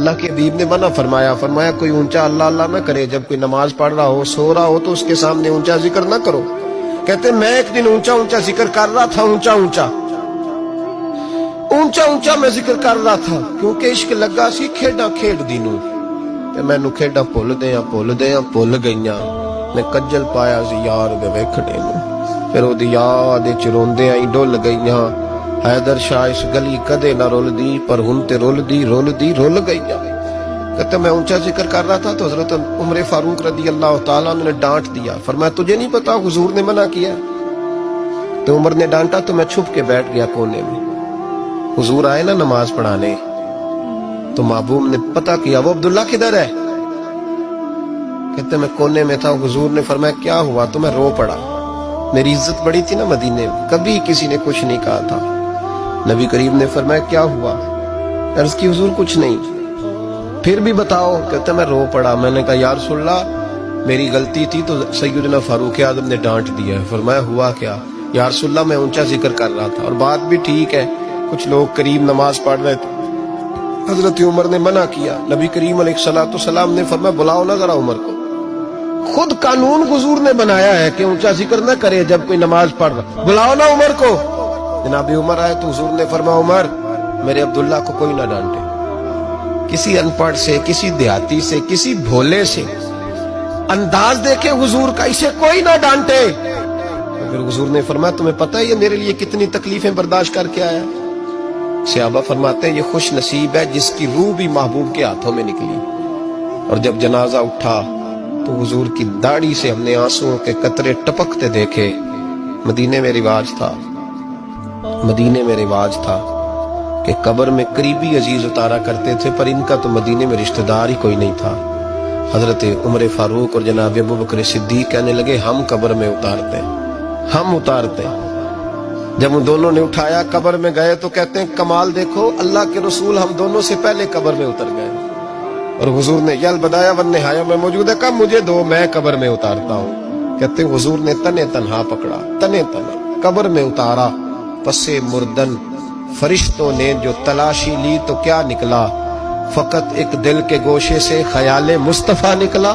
اللہ کے حبیب نے منع فرمایا، فرمایا کوئی اونچا اللہ اللہ نہ کرے، جب کوئی نماز پڑھ رہا ہو سو رہا ہو تو اس کے سامنے اونچا ذکر نہ کرو۔ کہتے میں ایک دن اونچا اونچا ذکر کر رہا تھا، اونچا اونچا میں ذکر کر رہا تھا، کیونکہ عشق لگا سی کھیڈاں کھیڈ دی نوں، تے مینوں کھیڈاں بھل گئیاں، میں کجل پایا سی یار دے ویکھنے نوں، پھر او دی یاد وچ روندیاں ہی ڈل گئیاں، حیدر شاہ اس گلی کدے نہ رول دی، پر ہن تے رول گئیاں۔ کہتے میں اونچا ذکر کر رہا تھا تو حضرت عمر فاروق رضی اللہ تعالیٰ عنہ نے ڈانٹ دیا، فرمایا تجھے نہیں پتا حضور نے منع کیا؟ تو عمر نے ڈانٹا تو میں چھپ کے بیٹھ گیا کونے میں۔ حضور آئے نا نماز پڑھانے تو محبوب نے پتہ کیا وہ عبداللہ کدھر ہے؟ کہتے میں کونے میں تھا، حضور نے فرمایا کیا ہوا؟ تو میں رو پڑا، میری عزت بڑی تھی نا مدینے میں، کبھی کسی نے کچھ نہیں کہا تھا۔ نبی کریم نے فرمایا کیا ہوا؟ عرض کی حضور کچھ نہیں۔ پھر بھی بتاؤ؟ کہتا میں رو پڑا، میں نے کہا یا رسول اللہ میری غلطی تھی تو سیدنا فاروق اعظم نے ڈانٹ دیا ہے۔ فرمایا ہوا کیا؟ یا رسول اللہ میں اونچا ذکر کر رہا تھا، اور بات بھی ٹھیک ہے، کچھ لوگ قریب نماز پڑھ رہے تھے، حضرت عمر نے منع کیا، نبی کریم علیہ السلام نے فرمایا بلاؤ نہ ذرا عمر کو، خود قانون حضور نے بنایا ہے کہ اونچا ذکر نہ کرے جب کوئی نماز پڑھ رہا، بلاؤ نا عمر کو۔ جناب عمر آئے تو حضور نے فرمایا عمر میرے عبداللہ کو کوئی نہ ڈانٹے، کسی ان پڑھ سے، کسی دیہاتی سے، کسی بھولے سے انداز دیکھے حضور کا، اسے کوئی نہ ڈانٹے۔ پھر حضور نے فرمایا تمہیں پتہ ہے یہ میرے لیے کتنی تکلیفیں برداشت کر کے آیا؟ صحابہ فرماتے ہیں یہ خوش نصیب ہے جس کی روح بھی محبوب کے ہاتھوں میں نکلی۔ اور جب جنازہ اٹھا تو حضور کی داڑھی سے ہم نے آنسوں کے قطرے ٹپکتے دیکھے۔ مدینے میں رواج تھا کہ قبر میں قریبی عزیز اتارا کرتے تھے، پر ان کا تو مدینے میں رشتہ دار ہی کوئی نہیں تھا۔ حضرت عمر فاروق اور جناب ابوبکر صدیق کہنے لگے ہم قبر میں اتارتے ہیں۔ جب ان دونوں نے اٹھایا قبر میں گئے تو کہتے ہیں کمال دیکھو اللہ کے رسول ہم دونوں سے پہلے قبر میں اتر گئے، اور حضور نے یل بدایا ون نہایا میں موجود ہے، کب مجھے دو میں قبر میں اتارتا ہوں۔ کہتے ہیں حضور نے تنے تنہا پکڑا، تنے تنہا قبر میں اتارا، پسے مردن فرشتوں نے جو تلاشی لی تو کیا نکلا؟ فقط ایک دل کے گوشے سے خیال مصطفیٰ نکلا۔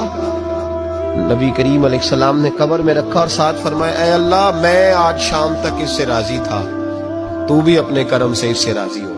نبی کریم علیہ السلام نے قبر میں رکھا اور ساتھ فرمایا اے اللہ میں آج شام تک اس سے راضی تھا، تو بھی اپنے کرم سے اس سے راضی ہو۔